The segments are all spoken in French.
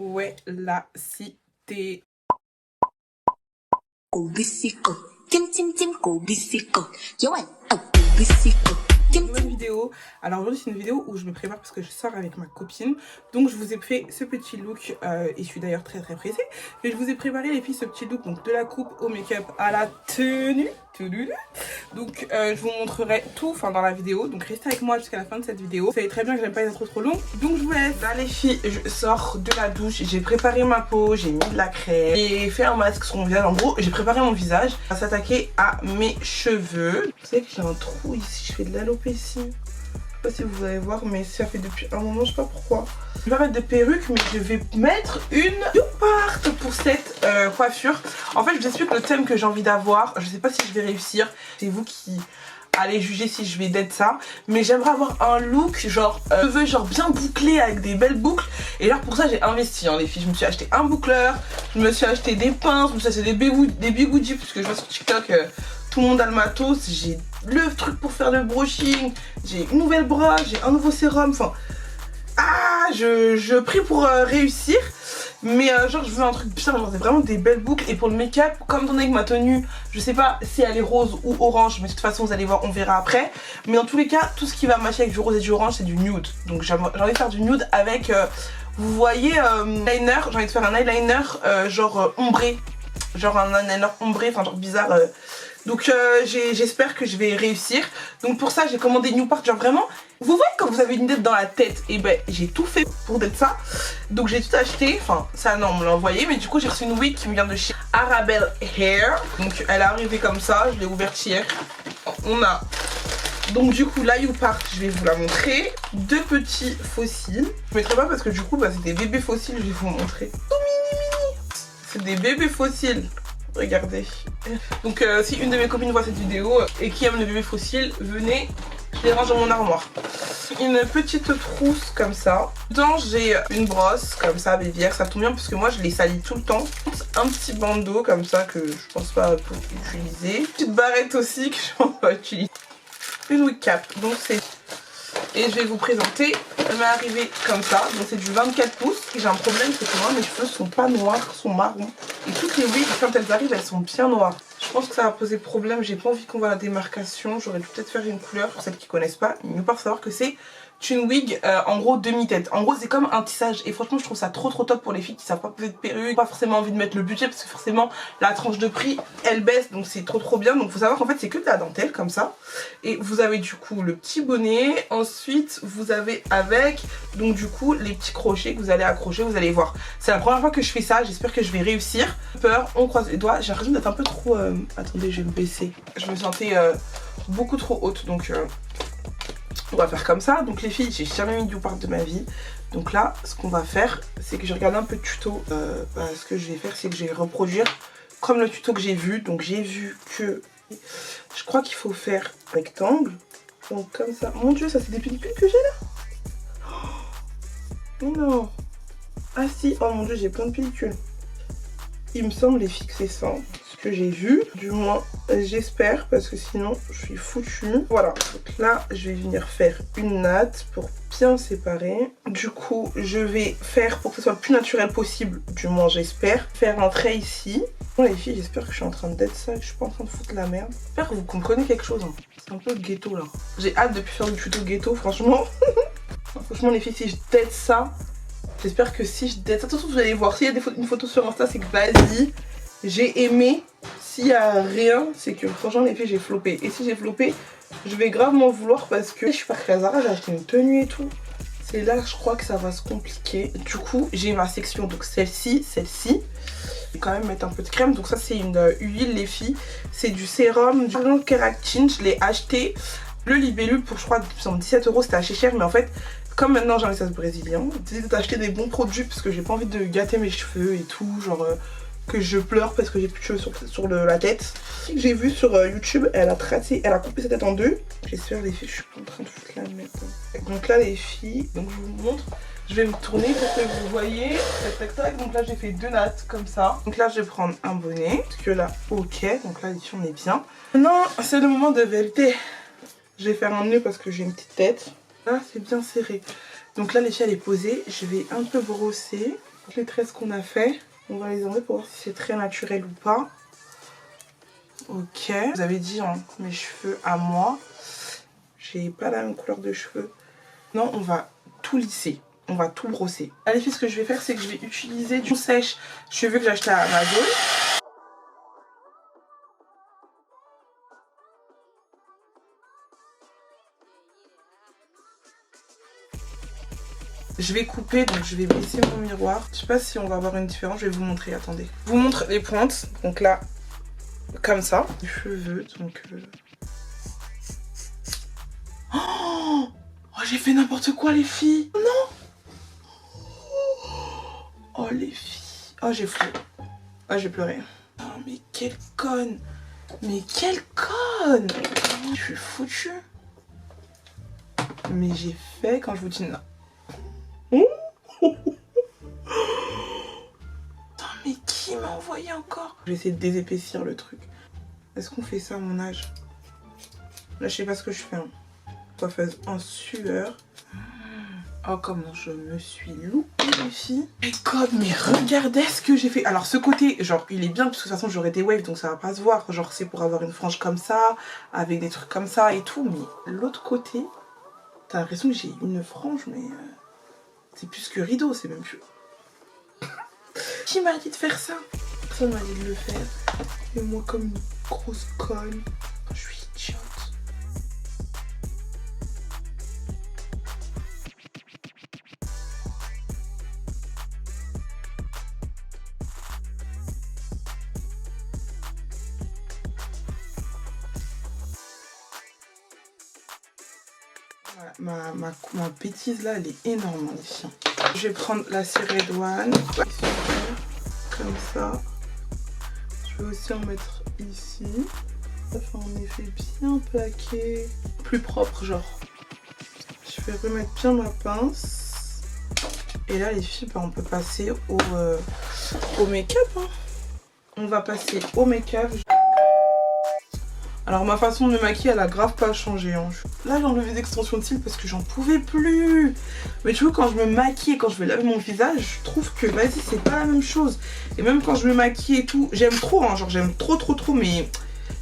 Ouais, la cité. 고비시고 찜찜찜 고비시고 요한 고비시고 Nouvelle vidéo. Alors aujourd'hui c'est une vidéo où je me prépare parce que je sors avec ma copine. Donc je vous ai fait ce petit look et je suis d'ailleurs très pressée. Mais je vous ai préparé les filles ce petit look, donc de la coupe au make-up à la tenue. Donc je vous montrerai tout dans la vidéo. Donc restez avec moi jusqu'à la fin de cette vidéo. Vous savez très bien que j'aime pas être trop longue. Donc je vous laisse. Là les filles, je sors de la douche. J'ai préparé ma peau, j'ai mis de la crème. J'ai fait un masque sur mon visage. En gros j'ai préparé mon visage. On va s'attaquer à mes cheveux. Vous savez que j'ai un trou ici, je fais de l'alopécie. Je sais pas si vous allez voir mais ça fait depuis un moment, je sais pas pourquoi. Je vais pas mettre de perruque mais je vais mettre une part pour cette coiffure. En fait je vous explique le thème que j'ai envie d'avoir. Je sais pas si je vais réussir, c'est vous qui allez juger si je vais d'être ça. Mais j'aimerais avoir un look genre cheveux genre bien bouclés avec des belles boucles. Et genre pour ça j'ai investi les filles. Je me suis acheté un boucleur, je me suis acheté des pinces, je me suis acheté des bigoudis parce que je vois sur TikTok tout le monde a le matos. J'ai le truc pour faire le brushing, j'ai une nouvelle brosse, j'ai un nouveau sérum, enfin je prie pour réussir. Mais genre je veux un truc bien, genre c'est vraiment des belles boucles. Et pour le make-up, comme étant donné que ma tenue, je sais pas si elle est rose ou orange, mais de toute façon vous allez voir, on verra après. Mais dans tous les cas, tout ce qui va matcher avec du rose et du orange c'est du nude. Donc j'ai envie de faire du nude avec, vous voyez, liner. J'ai envie de faire un eyeliner genre ombré. Genre un eyeliner ombré, enfin genre bizarre. Donc j'espère que je vais réussir. Donc pour ça j'ai commandé Newport, genre vraiment, vous voyez quand vous avez une idée dans la tête, et ben j'ai tout fait pour d'être ça. Donc j'ai tout acheté, enfin ça non on me l'a envoyé, mais du coup j'ai reçu une wig qui me vient de chez Arabelle Hair. Donc elle est arrivée comme ça, je l'ai ouverte hier. On a donc du coup la Newport, je vais vous la montrer. Deux petits fossiles, je mettrai pas parce que du coup bah, c'est des bébés fossiles, je vais vous montrer. Tout mini. C'est des bébés fossiles. Regardez. Donc si une de mes copines voit cette vidéo et qui aime le bébé fossile, venez, je les range dans mon armoire. Une petite trousse comme ça. Dedans j'ai une brosse comme ça bébière, ça tombe bien parce que moi je les salis tout le temps. Un petit bandeau comme ça que je pense pas pour utiliser. Une petite barrette aussi que je pense pas utiliser. Une wig cap, donc c'est... Et je vais vous présenter, elle m'est arrivée comme ça, donc c'est du 24 pouces. J'ai un problème, c'est que moi mes cheveux sont pas noirs, sont marrons. Et toutes les wigs, quand elles arrivent, elles sont bien noires. Je pense que ça va poser problème, j'ai pas envie qu'on voit la démarcation. J'aurais dû peut-être faire une couleur pour celles qui connaissent pas. Il faut savoir que c'est une wig en gros demi-tête. En gros c'est comme un tissage et franchement je trouve ça trop top pour les filles qui savent pas poser de perruque, pas forcément envie de mettre le budget parce que forcément la tranche de prix elle baisse, donc c'est trop bien. Donc faut savoir qu'en fait c'est que de la dentelle comme ça. Et vous avez du coup le petit bonnet, ensuite vous avez avec donc du coup les petits crochets que vous allez accrocher, vous allez voir. C'est la première fois que je fais ça, j'espère que je vais réussir. Peur, on croise les doigts, j'ai l'impression d'être un peu trop... Attendez je vais me baisser. Je me sentais beaucoup trop haute donc... On va faire comme ça. Donc les filles, j'ai jamais mis du part de ma vie. Donc là, ce qu'on va faire, c'est que je regarde un peu de tuto. Ce que je vais faire, c'est que je vais reproduire comme le tuto que j'ai vu. Donc j'ai vu que... Je crois qu'il faut faire rectangle. Donc comme ça. Mon dieu, ça c'est des pellicules que j'ai là. Oh non. Ah si, oh mon dieu, j'ai plein de pellicules. Il me semble les fixer sans ce que j'ai vu. Du moins, j'espère, parce que sinon, je suis foutue. Voilà, donc là, je vais venir faire une natte pour bien séparer. Du coup, je vais faire, pour que ce soit le plus naturel possible, du moins j'espère, faire un trait ici. Bon les filles, j'espère que je suis en train d'être ça, que je suis pas en train de foutre la merde. J'espère que vous comprenez quelque chose. Hein. C'est un peu ghetto là. J'ai hâte de plus faire du tuto ghetto, franchement. Franchement les filles, si je date ça... J'espère que si je date... Attention, vous allez voir. S'il y a une photo sur Insta, c'est que vas-y, j'ai aimé. S'il y a rien, c'est que franchement, les filles, j'ai floppé. Et si j'ai floppé, je vais grave m'en vouloir parce que je suis partie à Zara, j'ai acheté une tenue et tout. C'est là que je crois que ça va se compliquer. Du coup, j'ai ma section, donc celle-ci. Je vais quand même mettre un peu de crème. Donc ça, c'est une huile, les filles. C'est du sérum du Keratin. Je l'ai acheté. Le libellule pour, je crois, 17 €. C'était assez cher, mais en fait... Comme maintenant j'ai un message brésilien, j'essaie d'acheter des bons produits parce que j'ai pas envie de gâter mes cheveux et tout, genre que je pleure parce que j'ai plus de cheveux sur la tête. J'ai vu sur YouTube, elle a coupé sa tête en deux. J'espère les filles, je suis pas en train de foutre la merde. Donc là les filles, donc je vous montre, je vais me tourner pour que vous voyez. Tac tac tac, donc là j'ai fait deux nattes comme ça. Donc là je vais prendre un bonnet, parce que là ok, donc là les filles on est bien. Maintenant c'est le moment de vérité. Je vais faire un nœud parce que j'ai une petite tête. Là c'est bien serré. Donc là les filles elle est posée. Je vais un peu brosser. Les tresses qu'on a fait, on va les enlever pour voir si c'est très naturel ou pas. Ok. Vous avez dit hein, mes cheveux à moi. J'ai pas la même couleur de cheveux. Non, on va tout lisser. On va tout brosser. Là, les filles, ce que je vais faire, c'est que je vais utiliser du sèche cheveux que j'ai acheté à Amazon. Je vais couper, donc je vais baisser mon miroir. Je sais pas si on va avoir une différence, je vais vous montrer, attendez. Je vous montre les pointes, donc là, comme ça. Les cheveux, donc... Oh, j'ai fait n'importe quoi, les filles. Non. Oh, les filles. Oh, j'ai flou. Oh, j'ai pleuré. Oh, mais quelle conne. Mais quelle conne. Je suis foutue. Mais j'ai fait quand je vous dis non. Attends, mais qui m'a envoyé encore? Je vais essayer de désépaissir le truc. Est-ce qu'on fait ça à mon âge? Là, je sais pas ce que je fais. Hein. Coiffeuse en sueur. Oh, comment je me suis loupée, les filles. Mais God, mais regardez ce que j'ai fait. Alors, ce côté, genre, il est bien, parce que de toute façon, j'aurais des waves, donc ça va pas se voir. Genre, c'est pour avoir une frange comme ça, avec des trucs comme ça et tout. Mais l'autre côté, t'as l'impression que j'ai une frange, mais... c'est plus que rideau, c'est même plus... Qui m'a dit de faire ça? Personne m'a dit de le faire. Et moi comme une grosse conne. Je suis idiote. Voilà, ma bêtise là, elle est énorme, les filles. Je vais prendre la cire douane. Comme ça. Je vais aussi en mettre ici. Ça fait un effet bien plaqué. Plus propre, genre. Je vais remettre bien ma pince. Et là, les filles, bah, on peut passer au make-up. Hein. On va passer au make-up. Alors ma façon de me maquiller, elle a grave pas changé. Hein. Là j'ai enlevé des extensions de cils parce que j'en pouvais plus. Mais tu vois, quand je me maquille et quand je vais laver mon visage, je trouve que vas-y, c'est pas la même chose. Et même quand je me maquille et tout, j'aime trop, hein, genre j'aime trop, mais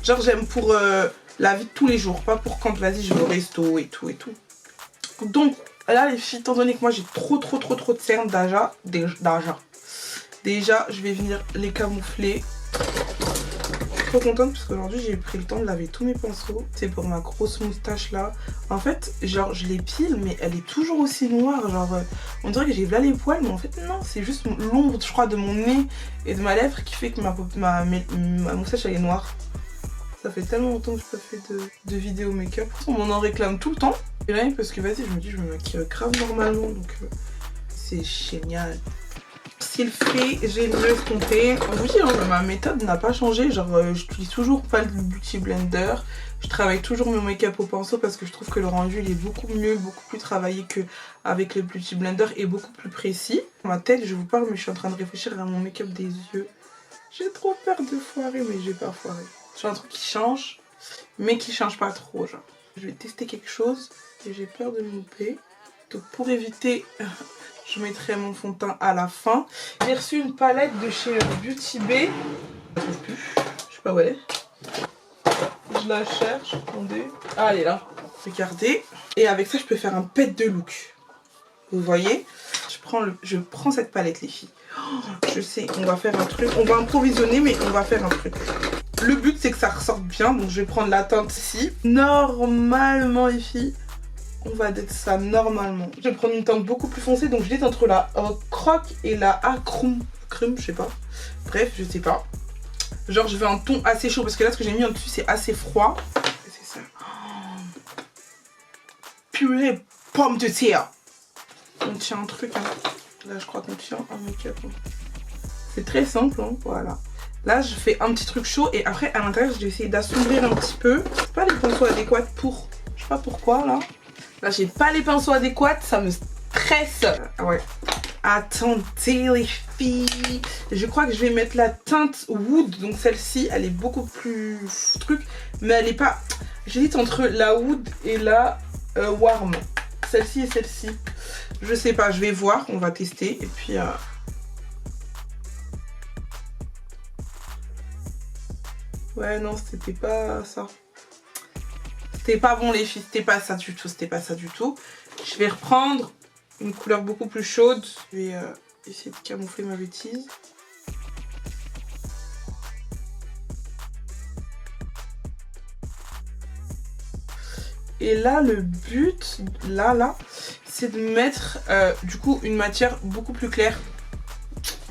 genre j'aime pour la vie de tous les jours, pas pour quand vas-y je vais au resto et tout. Donc là les filles, étant donné que moi j'ai trop de cernes déjà je vais venir les camoufler. Trop contente parce qu'aujourd'hui j'ai pris le temps de laver tous mes pinceaux. C'est pour ma grosse moustache là. En fait, genre je l'épile mais elle est toujours aussi noire. Genre on dirait que j'ai là les poils, mais en fait non, c'est juste l'ombre je crois de mon nez et de ma lèvre qui fait que ma moustache elle est noire. Ça fait tellement longtemps que je n'ai pas fait de vidéo make-up. On m'en réclame tout le temps. Et là parce que vas-y, je me dis je me maquille grave normalement, donc c'est génial. S'il fait, j'ai mieux escompté. Je vous dis, hein, ma méthode n'a pas changé. Genre, j'utilise toujours pas le Beauty Blender. Je travaille toujours mon make-up au pinceau parce que je trouve que le rendu il est beaucoup mieux, beaucoup plus travaillé qu'avec le Beauty Blender et beaucoup plus précis. Dans ma tête, je vous parle, mais je suis en train de réfléchir à mon make-up des yeux. J'ai trop peur de foirer, mais j'ai pas foiré. J'ai un truc qui change, mais qui change pas trop. Genre, je vais tester quelque chose et j'ai peur de me louper. Donc, pour éviter. Je mettrai mon fond de teint à la fin. J'ai reçu une palette de chez Beauty Bay. Je la trouve plus. Je sais pas où elle est. Je la cherche. Attendez. Ah, elle est là. Regardez. Et avec ça, je peux faire un pet de look. Vous voyez? Je prends cette palette, les filles. Oh, je sais, on va faire un truc. On va improvisionner, mais on va faire un truc. Le but, c'est que ça ressorte bien. Donc, je vais prendre la teinte ici. Normalement, les filles, on va d'être ça normalement. Je vais prendre une teinte beaucoup plus foncée, donc je dis entre la croque et la acrum, je sais pas. Bref, je sais pas. Genre je veux un ton assez chaud parce que là ce que j'ai mis en dessus c'est assez froid. C'est ça. Oh. Purée, pomme de terre. On tient un truc, hein. Là je crois qu'on tient un make-up. C'est très simple, hein. Voilà. Là je fais un petit truc chaud et après à l'intérieur je vais essayer d'assombrir un petit peu. C'est pas les pinceaux adéquats pour... Je sais pas pourquoi là. Là, j'ai pas les pinceaux adéquats, ça me stresse. Ah ouais. Attendez les filles. Je crois que je vais mettre la teinte Wood. Donc celle-ci, elle est beaucoup plus truc. Mais elle est pas... J'hésite entre la Wood et la Warm. Celle-ci et celle-ci. Je sais pas, je vais voir. On va tester. Et puis Ouais, non, c'était pas ça. C'était pas bon, les filles. C'était pas ça du tout. C'était pas ça du tout. Je vais reprendre une couleur beaucoup plus chaude. Je vais essayer de camoufler ma bêtise. Et là, le but, là, c'est de mettre du coup une matière beaucoup plus claire.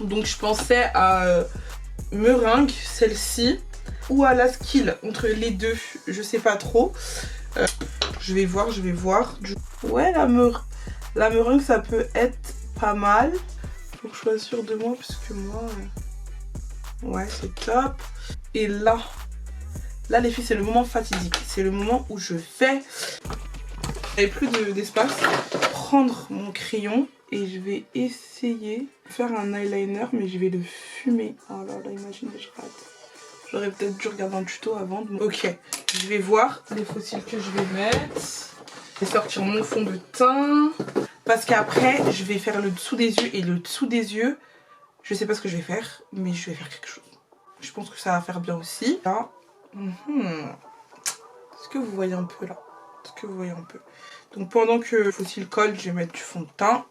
Donc je pensais à meringue, celle-ci, ou à la skill, entre les deux, je sais pas trop. Je vais voir. Ouais, la meringue, ça peut être pas mal. Faut que je sois sûre de moi, parce que moi... Ouais, c'est top. Et là, les filles, c'est le moment fatidique. C'est le moment où je vais... J'avais plus d'espace. Prendre mon crayon et je vais essayer de faire un eyeliner, mais je vais le fumer. Oh là là, imagine, je rate. J'aurais peut-être dû regarder un tuto avant. Ok, je vais voir les fossiles que je vais mettre. Je vais sortir mon fond de teint. Parce qu'après, je vais faire le dessous des yeux. Et le dessous des yeux, je sais pas ce que je vais faire, mais je vais faire quelque chose. Je pense que ça va faire bien aussi. Là. Est-ce que vous voyez un peu là? Est-ce que vous voyez un peu? Donc pendant que le fossile colle, je vais mettre du fond de teint.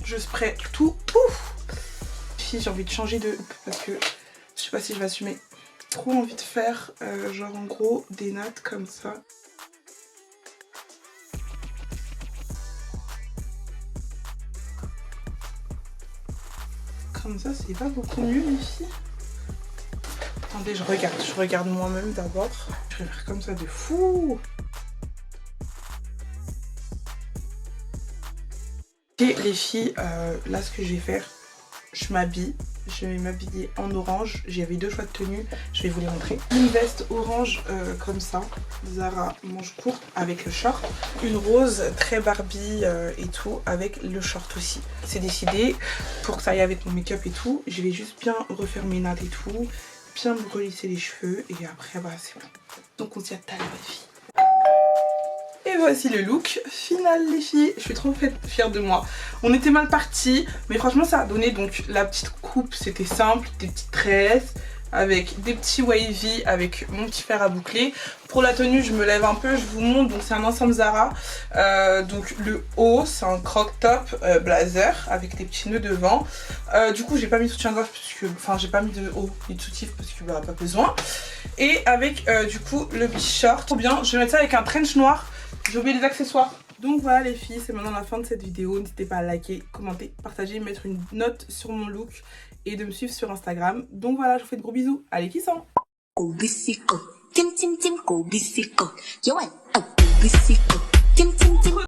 Je spray tout. Ouf! Si j'ai envie de changer de... Parce que je sais pas si je vais assumer. Trop envie de faire genre en gros des nattes comme ça. Comme ça, c'est pas beaucoup mieux les filles. Attendez, je regarde moi-même d'abord. Je vais faire comme ça de fou. Et les filles, là ce que je vais faire, je m'habille. Je vais m'habiller en orange. J'avais deux choix de tenue. Je vais vous les montrer. Une veste orange comme ça. Zara manche courte avec le short. Une rose très Barbie et tout avec le short aussi. C'est décidé. Pour que ça aille avec mon make-up et tout, je vais juste bien refaire mes nattes et tout. Bien me relisser les cheveux. Et après, bah c'est bon. Donc on se dit à tout à l'heure les filles. Et voici le look final les filles, je suis trop fière de moi. On était mal partis, mais franchement ça a donné. Donc la petite coupe c'était simple, des petites tresses avec des petits wavy avec mon petit fer à boucler. Pour la tenue je me lève un peu, je vous montre. Donc c'est un ensemble Zara. Donc le haut c'est un crop top blazer avec des petits nœuds devant. Du coup j'ai pas mis de soutien-gorge parce que, enfin j'ai pas mis de haut ni de soutif parce que bah pas besoin. Et avec du coup le short, trop bien. Je vais mettre ça avec un trench noir. J'ai oublié les accessoires. Donc voilà les filles, c'est maintenant la fin de cette vidéo. N'hésitez pas à liker, commenter, partager, mettre une note sur mon look et de me suivre sur Instagram. Donc voilà, je vous fais de gros bisous. Allez, qui sent?